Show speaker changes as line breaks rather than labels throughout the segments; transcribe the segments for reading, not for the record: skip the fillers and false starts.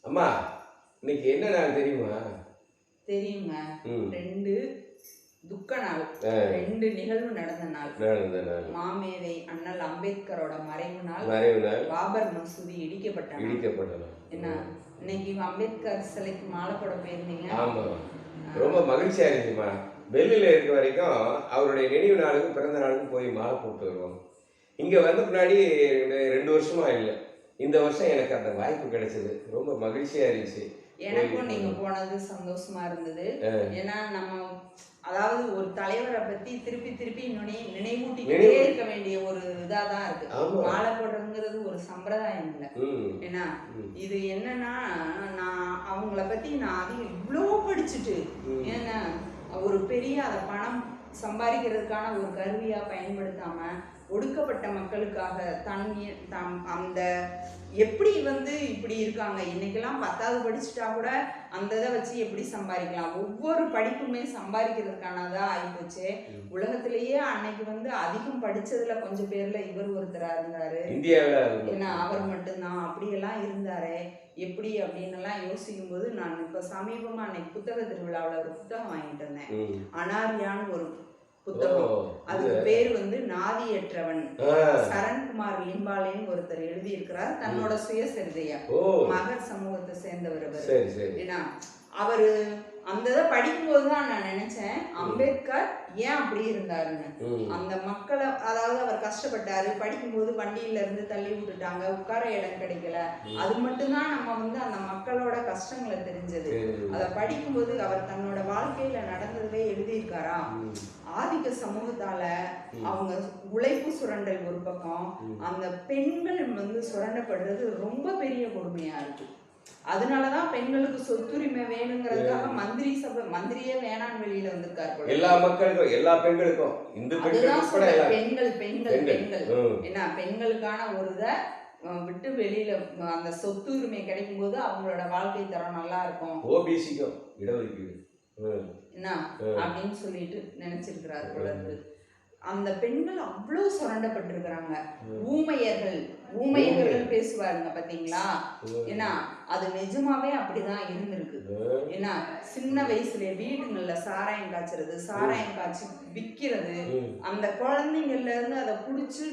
அம்மா, இன்னைக்கு என்ன நாள் தெரியுமா?
தெரியுங்க. 2 துக்க நாள். 2 நிகழ்வு நடந்த நாள். மாமேதை அண்ணல் அம்பேத்கரோட மறைவு நாள். பாபர் மசூதி இடிக்கப்பட்ட நாள். என்ன இன்னைக்கு அம்பேத்கர் சிலைக்கு மாலை போட போயிருந்தீங்க?
ஆமா, ரொம்ப மகிழ்ச்சியா இருந்துச்சுமா. டெல்லியில இருக்க வரைக்கும் அவருடைய நினைவு நாளுக்கும் பிறந்த நாளுக்கும் போய் மாலை போட்டு வருவோம். இங்க வந்த முன்னாடி 2 வருஷமா இல்லை. இந்த வருஷம் எனக்கு அந்த வாய்ப்பு கிடைச்சது. ரொம்ப மகிழ்ச்சியா இருந்துச்சு.
எனக்கும் நீங்க போனது சந்தோஷமா இருந்தது. ஏன்னா நம்ம அதாவது ஒரு தலைவரை பத்தி திருப்பி திருப்பி நினைவூட்டிக்கிட்டே இருக்க வேண்டிய ஒரு இதாதான் இருக்கு. மாலை போடுறதுங்கிறது ஒரு சம்பிரதாயம் இல்லை. ஏன்னா இது என்னன்னா, நான் அவங்கள பத்தி நான் அதிகம் இவ்வளோ படிச்சுட்டு, ஏன்னா ஒரு பெரிய அதை பணம் சம்பாதிக்கிறதுக்கான ஒரு கருவியா பயன்படுத்தாம ஒடுக்கப்பட்ட மக்களுக்காக அந்த எப்படி இப்படி இருக்காங்க. இன்னைக்கெல்லாம் 10வது படிச்சுட்டா கூட அந்த இதை வச்சு எப்படி சம்பாதிக்கலாம், ஒவ்வொரு படிப்புமே சம்பாதிக்கிறதுக்கானதா ஆயிப்போச்சு. உலகத்திலேயே அன்னைக்கு அதிகம் படிச்சதுல கொஞ்சம் பேர்ல இவர் ஒருத்தரா இருந்தாரு. ஏன்னா அவர் மட்டும்தான் அப்படியெல்லாம் இருந்தாரு. எப்படி அப்படின்னு எல்லாம் யோசிக்கும் போது, நான் இப்ப சமீபமா அன்னைக்கு புத்தக திருவிழாவில் ஒரு புத்தகம் வாங்கிட்டு இருந்தேன். அனாரியான்னு ஒரு புத்தகம். அதுக்கு பேர் நாதியற்றவன். சரண்குமார் லிம்பாலேன்னு ஒருத்தர் எழுதி இருக்கிறார். தன்னோட சுயசரிதையா மகர் சமூகத்தை சேர்ந்தவர் அவர். ஏன்னா அவரு அந்த இதை படிக்கும்போதுதான் நான் நினைச்சேன், அம்பேத்கர் ஏன் அப்படி இருந்தாருன்னு. அந்த மக்களை, அதாவது அவர் கஷ்டப்பட்டாரு, படிக்கும்போது வண்டியில இருந்து தள்ளி விட்டுட்டாங்க, உட்கார இடம் கிடைக்கல. அது மட்டும்தான் நம்ம அந்த மக்களோட கஷ்டங்களை தெரிஞ்சது. அதை படிக்கும்போது அவர் தன்னோட வாழ்க்கையில நடந்ததே எழுதியிருக்காரா. ஆதிக்க சமூகத்தால அவங்க உழைப்பு சுரண்டல் ஒரு பக்கம், அந்த பெண்கள் சுரண்டப்படுறது ரொம்ப பெரிய கொடுமையா இருக்கு. அதனாலதான் பெண்களுக்கு சொத்துரிமை வேணுங்கிறதுக்காக மந்திரியே வேணான்னு வெளியில வந்திருக்காரு.
எல்லா மக்களுக்கும், எல்லா பெண்களுக்கும்,
பெண்கள் பெண்கள் பெண்கள் என்ன பெண்களுக்கான ஒரு இதை விட்டு வெளியில அந்த சொத்துரிமை கிடைக்கும் போது அவங்களோட வாழ்க்கை தரம் நல்லா இருக்கும்.
ஓபிசிக்கும் இடஒதுக்கீடு
என்ன அப்படின்னு சொல்லிட்டு நினைச்சிருக்கிறாரு போல இருக்கு. அந்த பெண்கள் அவ்வளோ சுரண்டப்பட்டிருக்கிறாங்க. ஊமையர்கள் பேசுவாருங்க பாத்தீங்களா. ஏன்னா அது நிஜமாவே அப்படிதான் இருந்திருக்கு. ஏன்னா சின்ன வயசுல வீடுங்கள்ல சாராயம் காய்ச்சறது, சாராயம் காய்ச்சி விற்கிறது, அந்த குழந்தைங்கள்ல இருந்து அதை புடிச்சு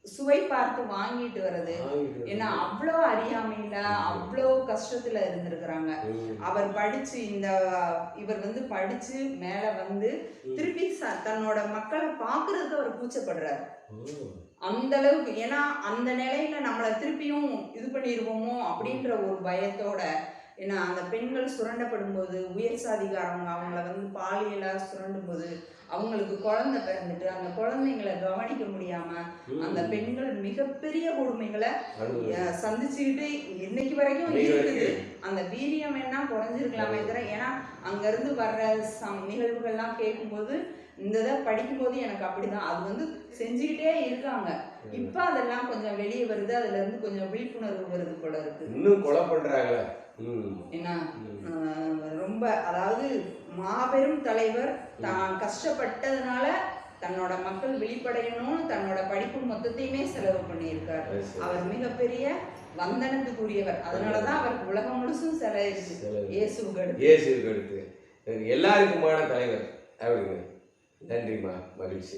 சுவை பார்த்து வாங்கிட்டு வர்றது. ஏன்னா அவ்வளோ அறியாமையில அவ்வளோ கஷ்டத்துல இருந்திருக்கிறாங்க. அவர் படிச்சு இவர் படிச்சு மேல திருப்பி தன்னோட மக்களை பாக்குறதுக்கு அவர் கூச்சப்படுறாரு. அந்த அளவுக்கு. ஏன்னா அந்த நிலையில நம்மளை திருப்பியும் இது பண்ணிடுவோமோ அப்படின்ற ஒரு பயத்தோட. ஏன்னா அந்த பெண்கள் சுரண்டப்படும் போது, உயர் சாதிகாரங்க அவங்கள பாலியலா சுரண்டும் போது அவங்களுக்கு குழந்தை பிறந்துட்டு அந்த குழந்தைங்களை கவனிக்க முடியாம அந்த பெண்கள் மிகப்பெரிய கொடுமைகளை சந்திச்சுக்கிட்டு இன்னைக்கு வரைக்கும் இருக்குது. அந்த வீரியம் வேணா குறைஞ்சிருக்கலாமே தவிர, ஏன்னா அங்க இருந்து வர்ற நிகழ்வுகள்லாம் கேட்கும்போது, இந்த இதை படிக்கும்போது எனக்கு அப்படிதான் அது செஞ்சுக்கிட்டே இருக்காங்க. இப்ப அதெல்லாம் கொஞ்சம் வெளியே வருது, அதுல இருந்து கொஞ்சம் விழிப்புணர்வு வருது போல இருக்கு.
இன்னும் கொலை பண்றாங்க.
ஏன்னா ரொம்ப, அதாவது மாபெரும் தலைவர் தான் கஷ்டப்பட்டதுனால தன்னோட மக்கள் வெளிப்படையணும்னு தன்னோட படிப்பு மொத்தத்தையுமே செலவு பண்ணியிருக்கார். அவர் மிகப்பெரிய வந்தனத்துக்குரியவர். அதனாலதான் அவருக்கு உலகம் முழுசும் சிலை இருக்கு. இயேசுவுக்கு அடுத்து
எல்லாருக்குமான தலைவர் அப்படிங்க. நன்றிமா, மகிழ்ச்சி.